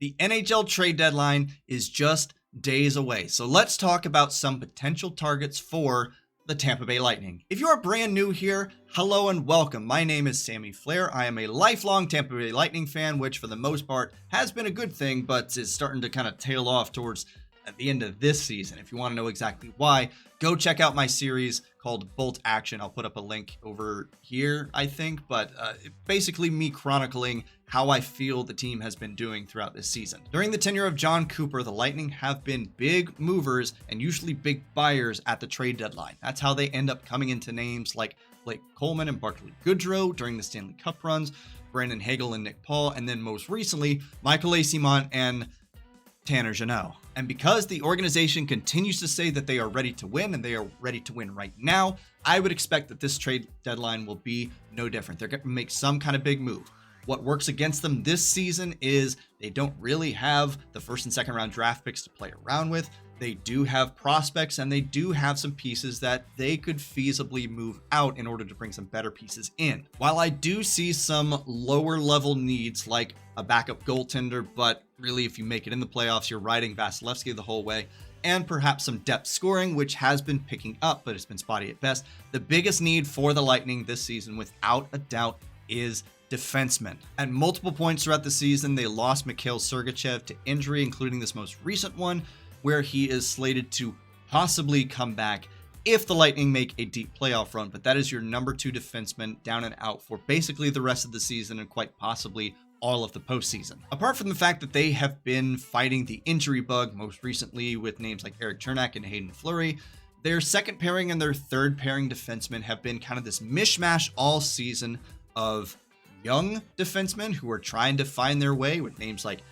The NHL trade deadline is just days away, so let's talk about some potential targets for the Tampa Bay Lightning. If you are brand new here, hello and welcome. My name is Sammy Flair. I am a lifelong Tampa Bay Lightning fan, which for the most part has been a good thing, but is starting to kind of tail off towards at the end of this season. If you want to know exactly why, go check out my series called Bolt Action. I'll put up a link over here, I think, but basically me chronicling how I feel the team has been doing throughout this season. During the tenure of John Cooper, the Lightning have been big movers and usually big buyers at the trade deadline. That's how they end up coming into names like Blake Coleman and Barclay Goodrow during the Stanley Cup runs, Brandon Hagel and Nick Paul, and then most recently, Michael Eyssimont and Tanner Jeannot. And because the organization continues to say that they are ready to win, and they are ready to win right now, I would expect that this trade deadline will be no different. They're going to make some kind of big move. What works against them this season is they don't really have the first and second round draft picks to play around with. They do have prospects, and they do have some pieces that they could feasibly move out in order to bring some better pieces in. While I do see some lower level needs like a backup goaltender, but really if you make it in the playoffs, you're riding Vasilevsky the whole way, and perhaps some depth scoring, which has been picking up, but it's been spotty at best. The biggest need for the Lightning this season, without a doubt, is defensemen. At multiple points throughout the season, they lost Mikhail Sergachev to injury, including this most recent one, where he is slated to possibly come back if the Lightning make a deep playoff run. But that is your number 2 defenseman down and out for basically the rest of the season and quite possibly all of the postseason. Apart from the fact that they have been fighting the injury bug, most recently with names like Eric Chernak and Hayden Fleury, their second pairing and their third pairing defensemen have been kind of this mishmash all season of young defensemen who are trying to find their way with names like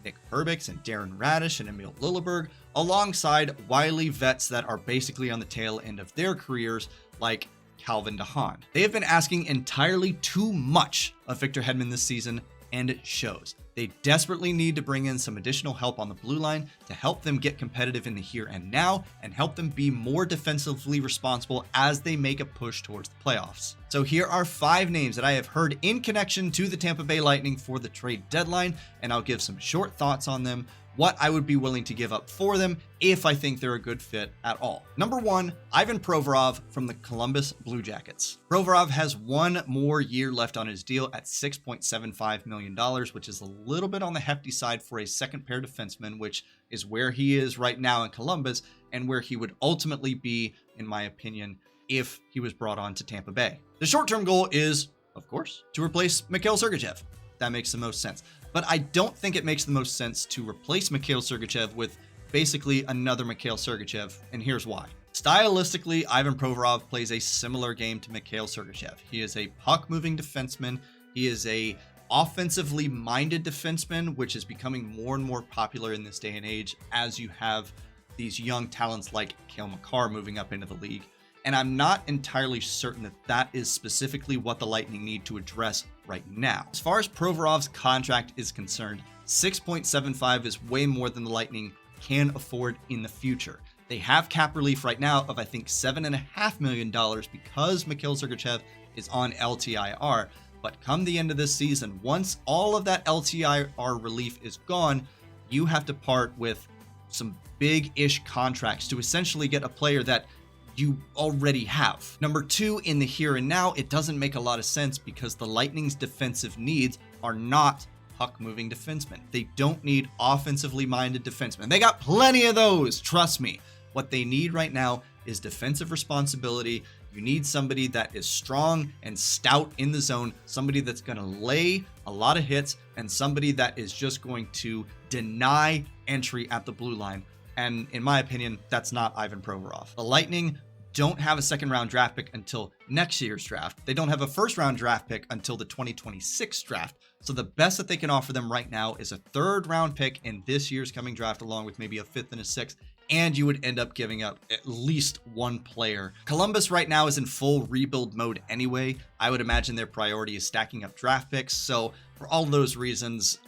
Nick Perbix and Darren Radish and Emil Lilleberg, alongside wily vets that are basically on the tail end of their careers like Calvin DeHaan. They have been asking entirely too much of Victor Hedman this season, and it shows. They desperately need to bring in some additional help on the blue line to help them get competitive in the here and now and help them be more defensively responsible as they make a push towards the playoffs. So here are 5 names that I have heard in connection to the Tampa Bay Lightning for the trade deadline, and I'll give some short thoughts on them, what I would be willing to give up for them if I think they're a good fit at all. Number 1, Ivan Provorov from the Columbus Blue Jackets. Provorov has 1 more year left on his deal at $6.75 million, which is a little bit on the hefty side for a second pair defenseman, which is where he is right now in Columbus and where he would ultimately be, in my opinion, if he was brought on to Tampa Bay. The short-term goal is, of course, to replace Mikhail Sergachev. That makes the most sense. But I don't think it makes the most sense to replace Mikhail Sergachev with basically another Mikhail Sergachev, and here's why. Stylistically, Ivan Provorov plays a similar game to Mikhail Sergachev. He is a puck-moving defenseman. He is a offensively minded defenseman, which is becoming more and more popular in this day and age as you have these young talents like Cale Makar moving up into the league. And I'm not entirely certain that that is specifically what the Lightning need to address right now. As far as Provorov's contract is concerned, 6.75 is way more than the Lightning can afford in the future. They have cap relief right now of, I think, $7.5 million because Mikhail Sergachev is on LTIR. But come the end of this season, once all of that LTIR relief is gone, you have to part with some big-ish contracts to essentially get a player that you already have. Number 2, in the here and now, it doesn't make a lot of sense because the Lightning's defensive needs are not puck-moving defensemen. They don't need offensively minded defensemen. They got plenty of those, trust me. What they need right now is defensive responsibility. You need somebody that is strong and stout in the zone, somebody that's going to lay a lot of hits, and somebody that is just going to deny entry at the blue line. And in my opinion, that's not Ivan Provorov. The Lightning don't have a second round draft pick until next year's draft. They don't have a first round draft pick until the 2026 draft. So the best that they can offer them right now is a third round pick in this year's coming draft, along with maybe a 5th and a 6th. And you would end up giving up at least one player. Columbus right now is in full rebuild mode anyway. I would imagine their priority is stacking up draft picks. So for all those reasons,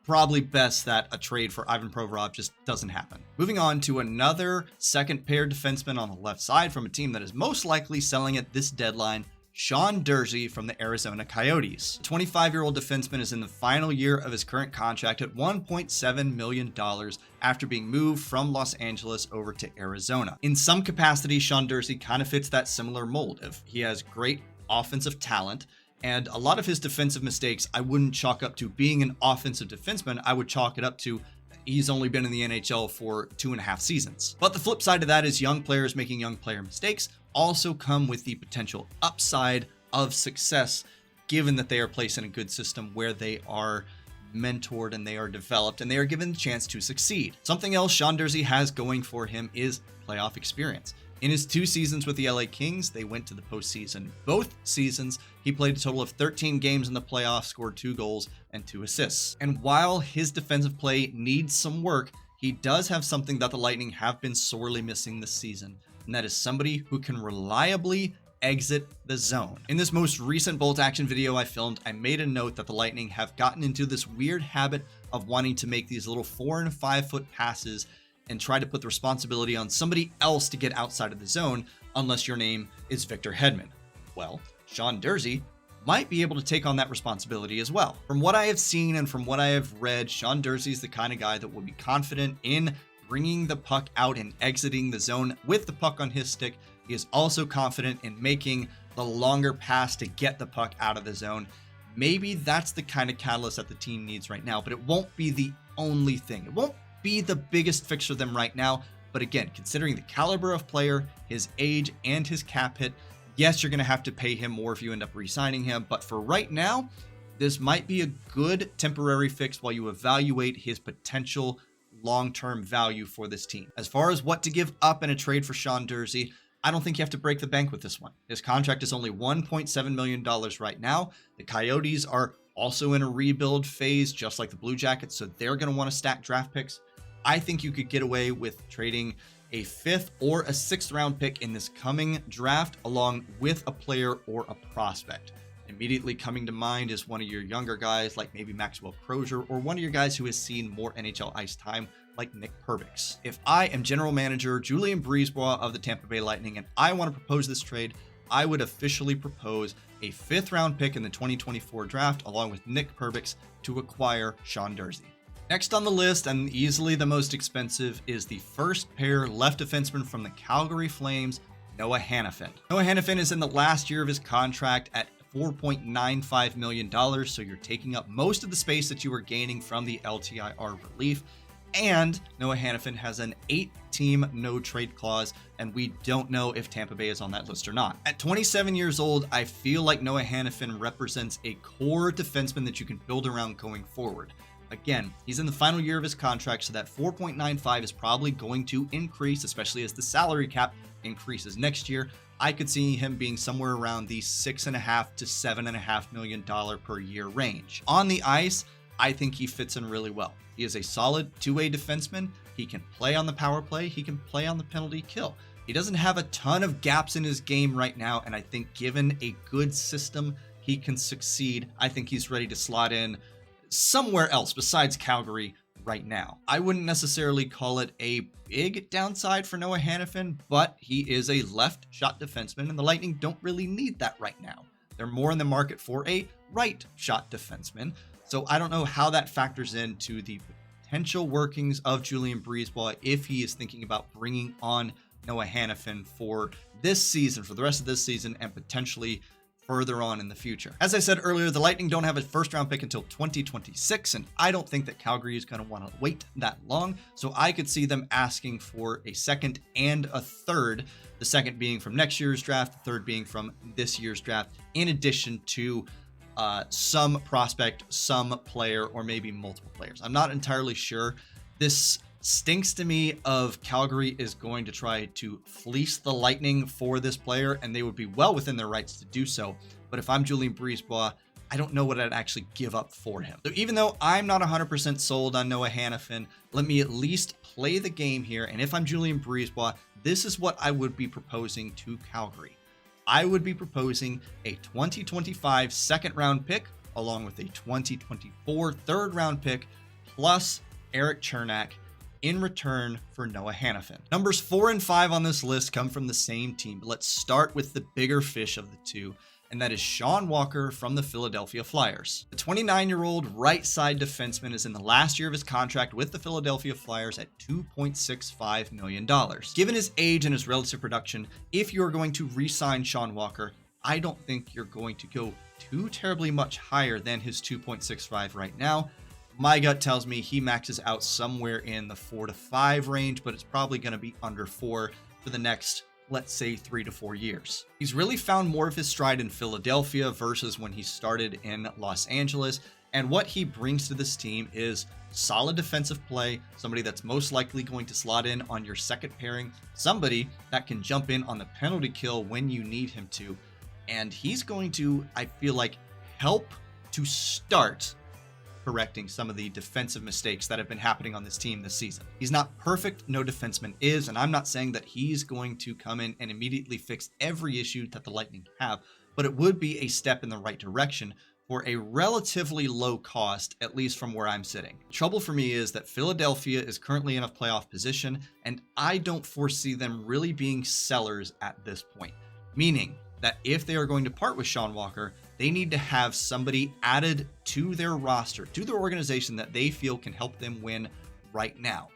probably best that a trade for Ivan Provorov just doesn't happen. Moving on to another second pair defenseman on the left side from a team that is most likely selling at this deadline, Sean Durzi from the Arizona Coyotes. The 25-year-old defenseman is in the final year of his current contract at $1.7 million after being moved from Los Angeles over to Arizona. In some capacity, Sean Durzi kind of fits that similar mold. If he has great offensive talent, and a lot of his defensive mistakes I wouldn't chalk up to being an offensive defenseman. I would chalk it up to he's only been in the NHL for 2.5 seasons. But the flip side of that is young players making young player mistakes also come with the potential upside of success, given that they are placed in a good system where they are mentored and they are developed and they are given the chance to succeed. Something else Sean Durzi has going for him is playoff experience. In his 2 seasons with the LA Kings, they went to the postseason. Both seasons, he played a total of 13 games in the playoffs, scored 2 goals and 2 assists. And while his defensive play needs some work, he does have something that the Lightning have been sorely missing this season, and that is somebody who can reliably exit the zone. In this most recent bolt action video I filmed, I made a note that the Lightning have gotten into this weird habit of wanting to make these little 4 and 5 foot passes and try to put the responsibility on somebody else to get outside of the zone unless your name is Victor Hedman. Well, Sean Durzi might be able to take on that responsibility as well. From what I have seen and from what I have read, Sean Durzi is the kind of guy that will be confident in bringing the puck out and exiting the zone with the puck on his stick. He is also confident in making the longer pass to get the puck out of the zone. Maybe that's the kind of catalyst that the team needs right now, but it won't be the only thing. It won't be the biggest fix for them right now. But again, considering the caliber of player, his age, and his cap hit, yes, you're going to have to pay him more if you end up re-signing him. But for right now, this might be a good temporary fix while you evaluate his potential long-term value for this team. As far as what to give up in a trade for Sean Durzi, I don't think you have to break the bank with this one. His contract is only $1.7 million right now. The Coyotes are also in a rebuild phase, just like the Blue Jackets, so they're going to want to stack draft picks. I think you could get away with trading a 5th or a 6th round pick in this coming draft, along with a player or a prospect. Immediately coming to mind is one of your younger guys, like maybe Maxwell Crozier, or one of your guys who has seen more NHL ice time, like Nick Perbix. If I am general manager Julien Brisebois of the Tampa Bay Lightning and I want to propose this trade, I would officially propose a 5th round pick in the 2024 draft, along with Nick Perbix, to acquire Sean Durzi. Next on the list, and easily the most expensive, is the first pair left defenseman from the Calgary Flames, Noah Hanifin. Noah Hanifin is in the last year of his contract at $4.95 million, so you're taking up most of the space that you were gaining from the LTIR relief. And Noah Hanifin has an 8-team no-trade clause, and we don't know if Tampa Bay is on that list or not. At 27 years old, I feel like Noah Hanifin represents a core defenseman that you can build around going forward. Again, he's in the final year of his contract, so that 4.95 is probably going to increase, especially as the salary cap increases next year. I could see him being somewhere around the $6.5 to $7.5 million per year range. On the ice, I think he fits in really well. He is a solid two-way defenseman. He can play on the power play. He can play on the penalty kill. He doesn't have a ton of gaps in his game right now, and I think given a good system, he can succeed. I think he's ready to slot in somewhere else besides Calgary right now. I wouldn't necessarily call it a big downside for Noah Hanifin, but he is a left shot defenseman, and the Lightning don't really need that right now. They're more in the market for a right shot defenseman. So I don't know how that factors into the potential workings of Julien Brisebois if he is thinking about bringing on Noah Hanifin for this season, for the rest of this season, and potentially further on in the future. As I said earlier, the Lightning don't have a first round pick until 2026, and I don't think that Calgary is going to want to wait that long. So I could see them asking for a 2nd and a 3rd, the 2nd being from next year's draft, the 3rd being from this year's draft, in addition to some prospect, some player, or maybe multiple players. I'm not entirely sure. This stinks to me of Calgary is going to try to fleece the Lightning for this player, and they would be well within their rights to do so. But if I'm Julien Brisebois, I don't know what I'd actually give up for him. So even though I'm not 100% sold on Noah Hanifin, let me at least play the game here. And if I'm Julien Brisebois, this is what I would be proposing to Calgary. I would be proposing a 2025 2nd round pick, along with a 2024 3rd round pick, plus Eric Chernak in return for Noah Hanifin. Numbers 4 and 5 on this list come from the same team, but let's start with the bigger fish of the two, and that is Sean Walker from the Philadelphia Flyers. The 29-year-old right side defenseman is in the last year of his contract with the Philadelphia Flyers at $2.65 million. Given his age and his relative production, if you're going to re-sign Sean Walker, I don't think you're going to go too terribly much higher than his 2.65 right now. My gut tells me he maxes out somewhere in the 4 to 5 range, but it's probably going to be under 4 for the next, let's say, 3 to 4 years. He's really found more of his stride in Philadelphia versus when he started in Los Angeles, and what he brings to this team is solid defensive play, somebody that's most likely going to slot in on your second pairing, somebody that can jump in on the penalty kill when you need him to, and he's going to, I feel like, help to start correcting some of the defensive mistakes that have been happening on this team this season. He's not perfect, no defenseman is, and I'm not saying that he's going to come in and immediately fix every issue that the Lightning have, but it would be a step in the right direction for a relatively low cost, at least from where I'm sitting. The trouble for me is that Philadelphia is currently in a playoff position, and I don't foresee them really being sellers at this point, meaning that if they are going to part with Sean Walker, they need to have somebody added to their roster, to their organization that they feel can help them win right now.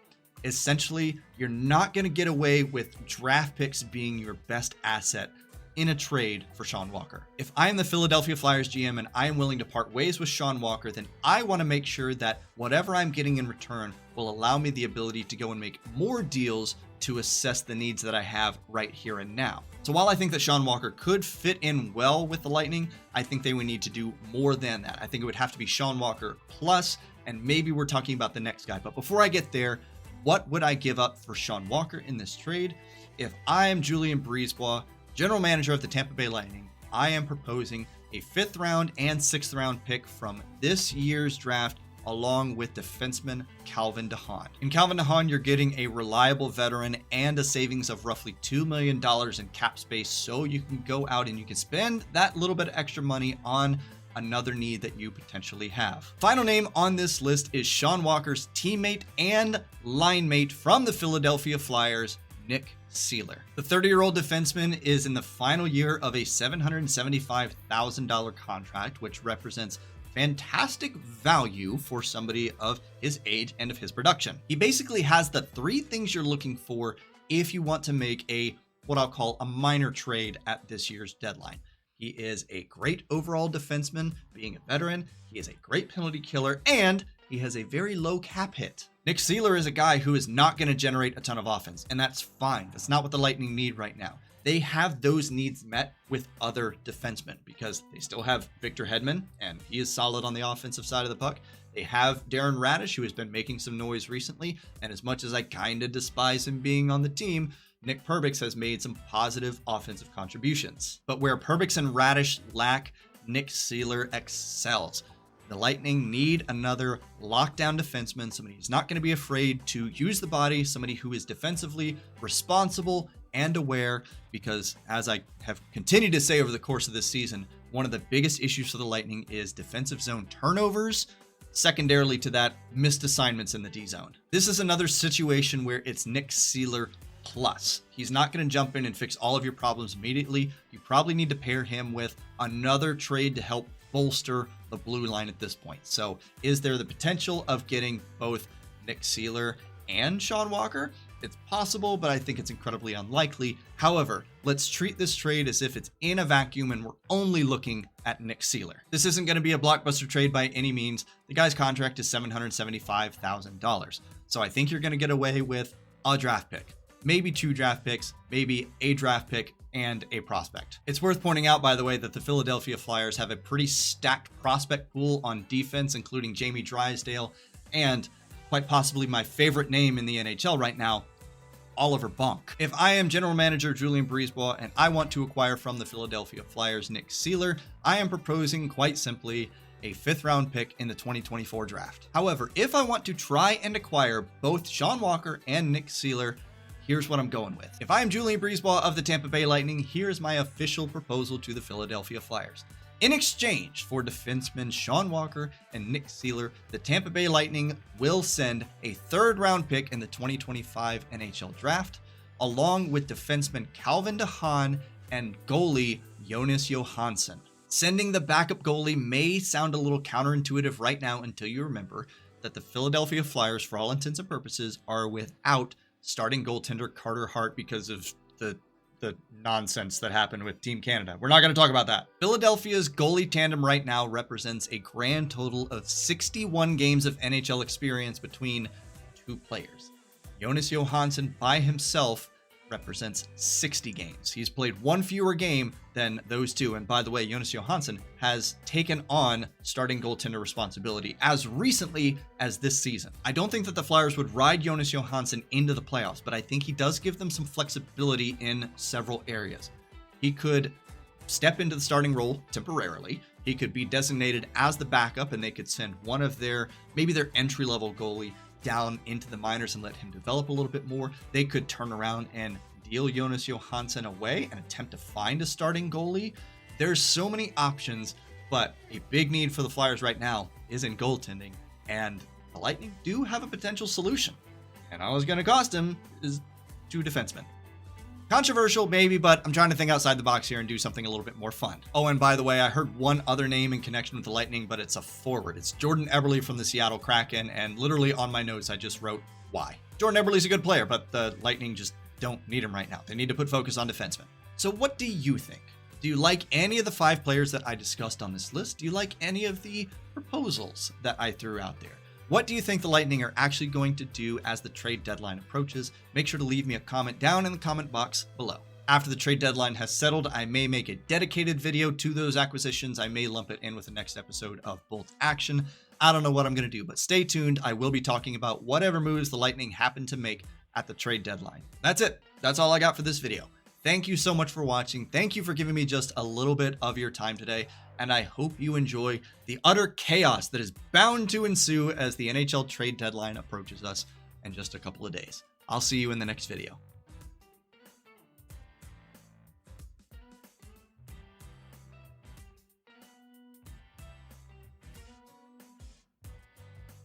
Essentially, you're not going to get away with draft picks being your best asset in a trade for Sean Walker. If I am the Philadelphia Flyers GM and I am willing to part ways with Sean Walker, then I want to make sure that whatever I'm getting in return will allow me the ability to go and make more deals to assess the needs that I have right here and now. So while I think that Sean Walker could fit in well with the Lightning, I think they would need to do more than that. I think it would have to be Sean Walker plus, and maybe we're talking about the next guy. But before I get there, what would I give up for Sean Walker in this trade? If I am Julien BriseBois, general manager of the Tampa Bay Lightning, I am proposing a 5th round and 6th round pick from this year's draft, along with defenseman Calvin DeHaan. In Calvin DeHaan, you're getting a reliable veteran and a savings of roughly $2 million in cap space, so you can go out and you can spend that little bit of extra money on another need that you potentially have. Final name on this list is Sean Walker's teammate and line mate from the Philadelphia Flyers, Nick Seeler. The 30-year-old defenseman is in the final year of a $775,000 contract, which represents fantastic value for somebody of his age and of his production. He basically has the 3 things you're looking for if you want to make a, what I'll call a minor trade at this year's deadline. He is a great overall defenseman, being a veteran. He is a great penalty killer, and he has a very low cap hit. Nick Seeler is a guy who is not going to generate a ton of offense, and that's fine. That's not what the Lightning need right now. They have those needs met with other defensemen because they still have Victor Hedman, and he is solid on the offensive side of the puck. They have Darren Radish, who has been making some noise recently, and as much as I kind of despise him being on the team, Nick Perbix has made some positive offensive contributions. But where Perbix and Radish lack, Nick Seeler excels. The Lightning need another lockdown defenseman, somebody who's not going to be afraid to use the body, somebody who is defensively responsible and aware, because as I have continued to say over the course of this season, one of the biggest issues for the Lightning is defensive zone turnovers. Secondarily to that, missed assignments in the D zone. This is another situation where it's Nick Seeler plus. He's not going to jump in and fix all of your problems immediately. You probably need to pair him with another trade to help bolster the blue line at this point. So is there the potential of getting both Nick Seeler and Sean Walker? It's possible, but I think it's incredibly unlikely. However, let's treat this trade as if it's in a vacuum and we're only looking at Nick Seeler. This isn't going to be a blockbuster trade by any means. The guy's contract is $775,000. So I think you're going to get away with a draft pick, maybe 2 draft picks, maybe a draft pick and a prospect. It's worth pointing out, by the way, that the Philadelphia Flyers have a pretty stacked prospect pool on defense, including Jamie Drysdale and quite possibly my favorite name in the NHL right now, Oliver Bonk. If I am general manager Julien BriseBois and I want to acquire from the Philadelphia Flyers Nick Seeler, I am proposing quite simply a 5th round pick in the 2024 draft. However, if I want to try and acquire both Sean Walker and Nick Seeler, here's what I'm going with. If I am Julien BriseBois of the Tampa Bay Lightning, here's my official proposal to the Philadelphia Flyers. In exchange for defensemen Sean Walker and Nick Seeler, the Tampa Bay Lightning will send a 3rd round pick in the 2025 NHL draft, along with defenseman Calvin DeHaan and goalie Jonas Johansson. Sending the backup goalie may sound a little counterintuitive right now until you remember that the Philadelphia Flyers, for all intents and purposes, are without starting goaltender Carter Hart because of the nonsense that happened with Team Canada. We're not going to talk about that. Philadelphia's goalie tandem right now represents a grand total of 61 games of NHL experience between two players. Jonas Johansson by himself represents 60 games. He's played one fewer game than those two. And by the way, Jonas Johansson has taken on starting goaltender responsibility as recently as this season. I don't think that the Flyers would ride Jonas Johansson into the playoffs, but I think he does give them some flexibility in several areas. He could step into the starting role temporarily. He could be designated as the backup and they could send one of maybe their entry-level goalie down into the minors and let him develop a little bit more. They could turn around and deal Jonas Johansson away and attempt to find a starting goalie. There's so many options, but a big need for the Flyers right now is in goaltending, and the Lightning do have a potential solution. And all it's going to cost him is 2 defensemen. Controversial, maybe, but I'm trying to think outside the box here and do something a little bit more fun. Oh, and by the way, I heard one other name in connection with the Lightning, but it's a forward. It's Jordan Eberle from the Seattle Kraken, and literally on my notes, I just wrote, why? Jordan Eberle's a good player, but the Lightning just don't need him right now. They need to put focus on defensemen. So what do you think? Do you like any of the 5 players that I discussed on this list? Do you like any of the proposals that I threw out there? What do you think the Lightning are actually going to do as the trade deadline approaches? Make sure to leave me a comment down in the comment box below. After the trade deadline has settled, I may make a dedicated video to those acquisitions. I may lump it in with the next episode of Bolt Action. I don't know what I'm going to do, but stay tuned. I will be talking about whatever moves the Lightning happen to make at the trade deadline. That's it. That's all I got for this video. Thank you so much for watching. Thank you for giving me just a little bit of your time today. And I hope you enjoy the utter chaos that is bound to ensue as the NHL trade deadline approaches us in just a couple of days. I'll see you in the next video.